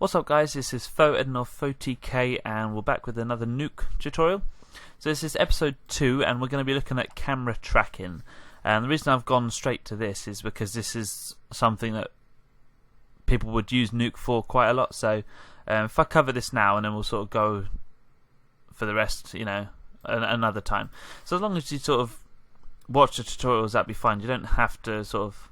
What's up guys, this is Ed of PhoTK and we're back with another Nuke tutorial. So this is episode 2 and we're going to be looking at camera tracking. And the reason I've gone straight to this is because this is something that people would use Nuke for quite a lot. So if I cover this now and then we'll sort of go for the rest, another time. So as long as you sort of watch the tutorials, that'd be fine. You don't have to sort of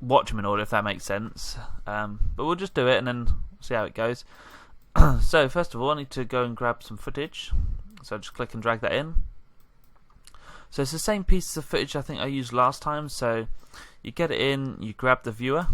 watch them in order, if that makes sense, but we'll just do it and then see how it goes. So first of all, I need to go and grab some footage, so just click and drag that in. So it's the same piece of footage I think I used last time. So you get it in, you grab the viewer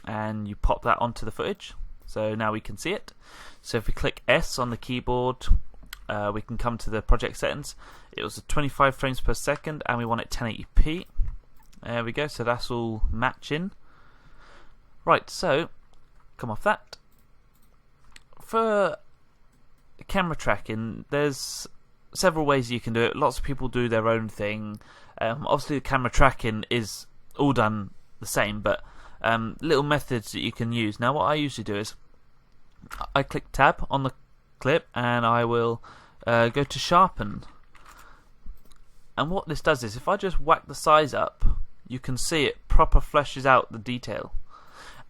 and you pop that onto the footage, so now we can see it. So if we click S on the keyboard, we can come to the project settings. It was 25 frames per second and we want it 1080p. There we go, so that's all matching. Right, so come off that. For camera tracking, there's several ways you can do it. Lots of people do their own thing. Obviously the camera tracking is all done the same, but little methods that you can use. Now what I usually do is I click tab on the clip and I will go to sharpen. And what this does is if I just whack the size up, you can see it proper fleshes out the detail,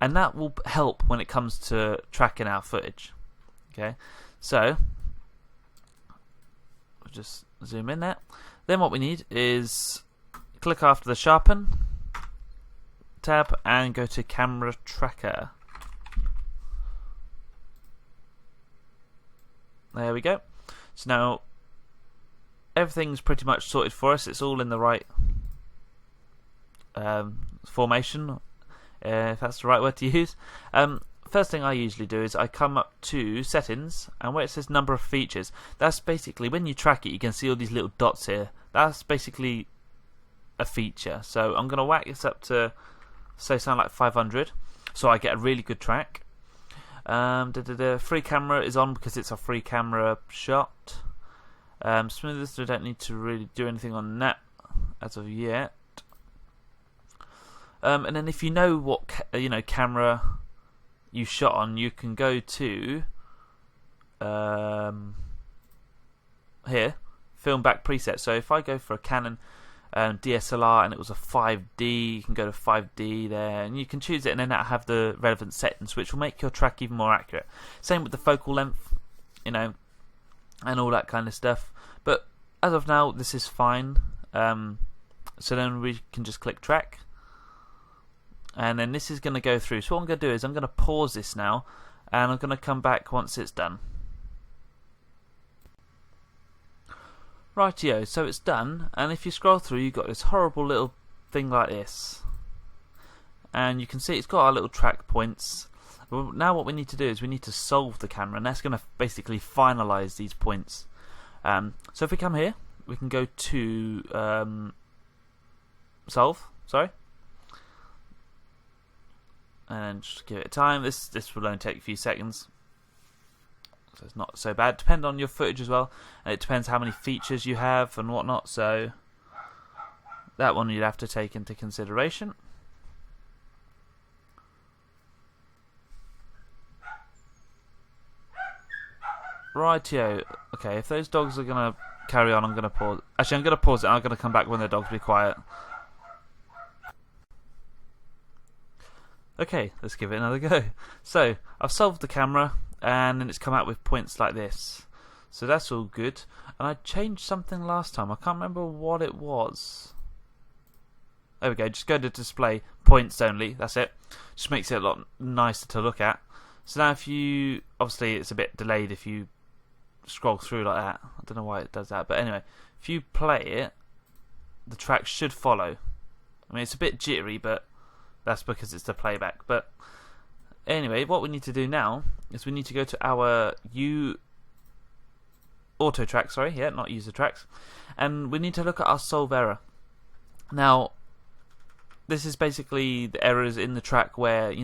and that will help when it comes to tracking our footage. Okay, so we'll just zoom in there. Then what we need is click after the sharpen tab and go to camera tracker. There we go. So now everything's pretty much sorted for us. It's all in the right formation, if that's the right word to use. First thing I usually do is I come up to settings, and where it says number of features, that's basically when you track it, you can see all these little dots here. That's basically a feature. So I'm going to whack this up to say something like 500, so I get a really good track. Free camera is on because it's a free camera shot. Smoothest, we don't need to really do anything on that as of yet. And then if you know what camera you shot on, you can go to here, film back preset. So if I go for a Canon DSLR and it was a 5D, you can go to 5D there and you can choose it, and then that'll have the relevant settings which will make your track even more accurate. Same with the focal length, and all that kind of stuff. But as of now this is fine. So then we can just click track, and then this is going to go through. So what I'm going to do is I'm going to pause this now and I'm going to come back once it's done. Rightio, so it's done, and if you scroll through you've got this horrible little thing like this, and you can see it's got our little track points. Well, now what we need to do is we need to solve the camera, and that's going to basically finalize these points. So if we come here, we can go to solve, and just give it time. This will only take a few seconds, so it's not so bad. Depend on your footage as well, and it depends how many features you have and whatnot, so that one you'd have to take into consideration. Rightio. Okay, if those dogs are gonna carry on, I'm gonna pause. Actually, I'm gonna pause it and I'm gonna come back when the dogs be quiet. Okay, let's give it another go. So I've solved the camera and then it's come out with points like this, so that's all good. And I changed something last time, I can't remember what it was. There we go, just go to display points only, that's it. Just makes it a lot nicer to look at. So now if you, obviously it's a bit delayed if you scroll through like that, I don't know why it does that, but anyway, if you play it, the track should follow. I mean, it's a bit jittery, but that's because it's the playback. But anyway, what we need to do now is we need to go to our auto track, not user tracks, and we need to look at our solve error. Now this is basically the errors in the track where,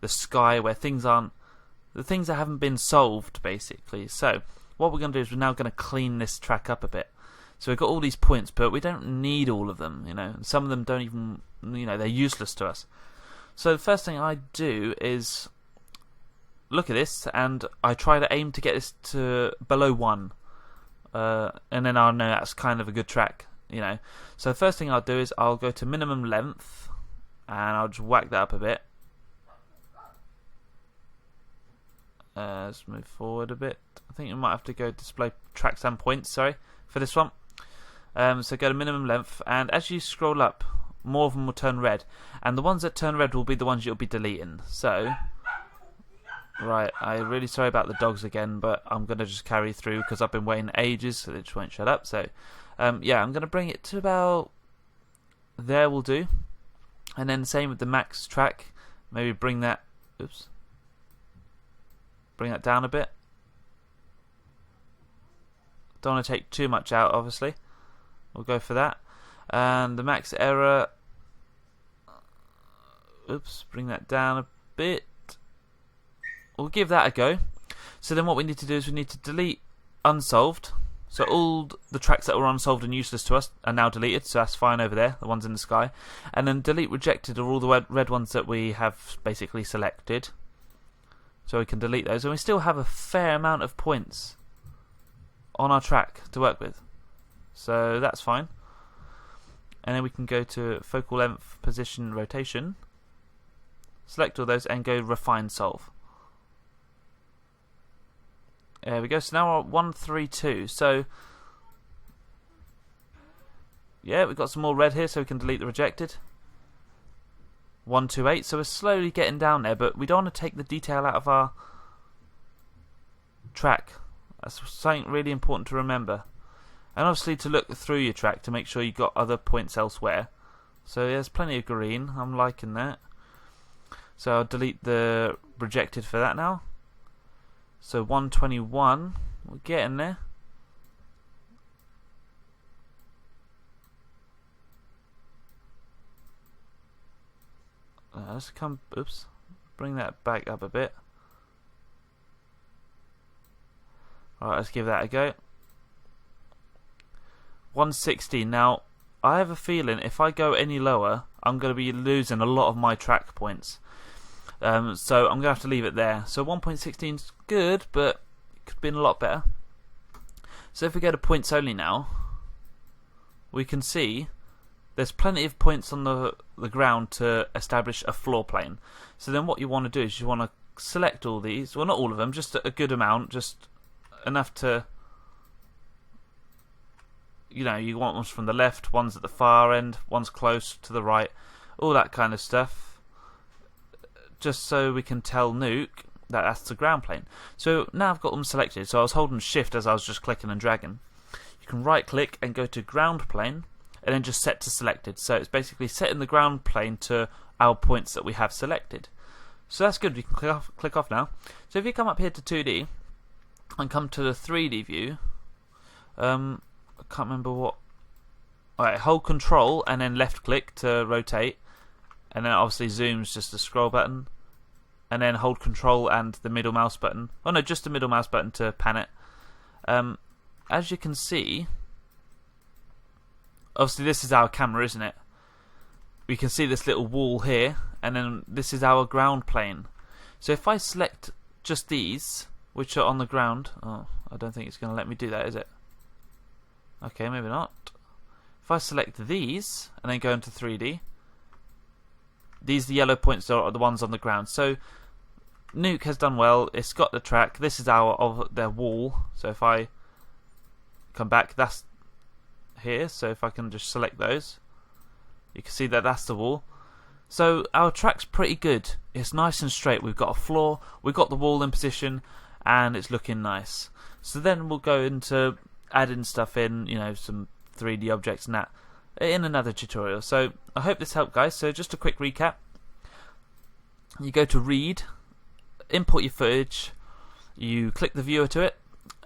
the sky, where things aren't, the things that haven't been solved basically. So what we're going to do is we're now going to clean this track up a bit. So we've got all these points, but we don't need all of them, and some of them don't even, they're useless to us. So the first thing I do is look at this and I try to aim to get this to below 1, and then I'll know that's kind of a good track, you know. So the first thing I'll do is I'll go to minimum length and I'll just whack that up a bit. Let's move forward a bit. I think we might have to go display tracks and points, sorry, for this one. So go to minimum length, and as you scroll up, more of them will turn red, and the ones that turn red will be the ones you'll be deleting. So, right, I'm really sorry about the dogs again, but I'm going to just carry through because I've been waiting ages, so they just won't shut up. So, yeah, I'm going to bring it to about there will do, and then same with the max track. Maybe bring that, bring that down a bit. Don't want to take too much out, obviously. We'll go for that. And the max error, bring that down a bit. We'll give that a go. So then what we need to do is we need to delete unsolved. So all the tracks that were unsolved and useless to us are now deleted, so that's fine over there, the ones in the sky. And then delete rejected are all the red ones that we have basically selected. So we can delete those, and we still have a fair amount of points on our track to work with. So that's fine. And then we can go to focal length, position, rotation. Select all those and go refine solve. There we go. So now we're at 132. So yeah, we've got some more red here, so we can delete the rejected. 128. So we're slowly getting down there, but we don't want to take the detail out of our track. That's something really important to remember. And obviously to look through your track to make sure you've got other points elsewhere. So there's plenty of green. I'm liking that. So I'll delete the rejected for that now. So 121. We're getting there. Let's come. Bring that back up a bit. Alright, let's give that a go. 160. Now, I have a feeling if I go any lower, I'm going to be losing a lot of my track points. So I'm going to have to leave it there. So 1.16 is good, but it could have been a lot better. So if we go to points only now, we can see there's plenty of points on the ground to establish a floor plane. So then what you want to do is you want to select all these. Well, not all of them, just a good amount, just enough to, you know, you want ones from the left, ones at the far end, ones close to the right, all that kind of stuff, just so we can tell Nuke that that's the ground plane. So now I've got them selected, so I was holding shift as I was just clicking and dragging. You can right click and go to ground plane and then just set to selected. So it's basically setting the ground plane to our points that we have selected. So that's good. You can click off now. So if you come up here to 2D and come to the 3D view, I can't remember what. Alright, hold control and then left click to rotate, and then obviously zoom's just the scroll button, and then hold control and the middle mouse button. Oh no, just the middle mouse button to pan it. As you can see, obviously this is our camera, isn't it? We can see this little wall here, and then this is our ground plane. So if I select just these, which are on the ground, oh, I don't think it's going to let me do that, is it? Okay, maybe not. If I select these and then go into 3D, these the yellow points are the ones on the ground. So Nuke has done well. It's got the track. This is their wall. So if I come back, that's here. So if I can just select those, you can see that that's the wall. So our track's pretty good. It's nice and straight. We've got a floor, we've got the wall in position, and it's looking nice. So then we'll go into adding stuff in, you know, some 3D objects and that in another tutorial. So I hope this helped, guys. So just a quick recap. You go to read, import your footage, you click the viewer to it,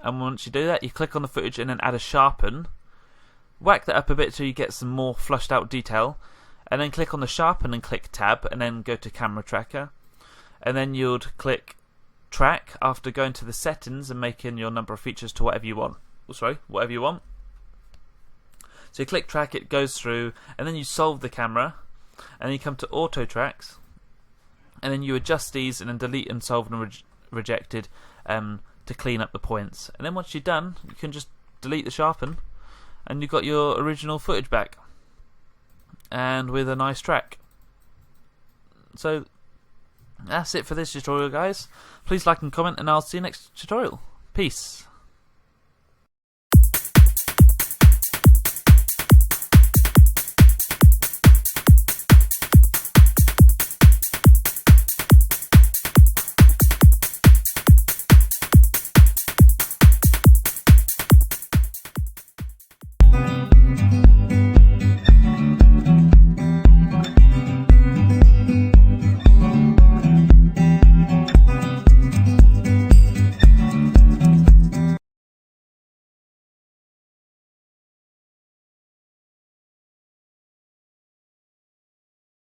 and once you do that, you click on the footage and then add a sharpen. Whack that up a bit so you get some more flushed out detail, and then click on the sharpen and click tab, and then go to camera tracker, and then you'd click track after going to the settings and making your number of features to whatever you want. Whatever you want. So you click track, it goes through, and then you solve the camera, and then you come to auto tracks, and then you adjust these and then delete and solve rejected to clean up the points. And then once you're done, you can just delete the sharpen, and you've got your original footage back, and with a nice track. So that's it for this tutorial, guys. Please like and comment, and I'll see you next tutorial. Peace.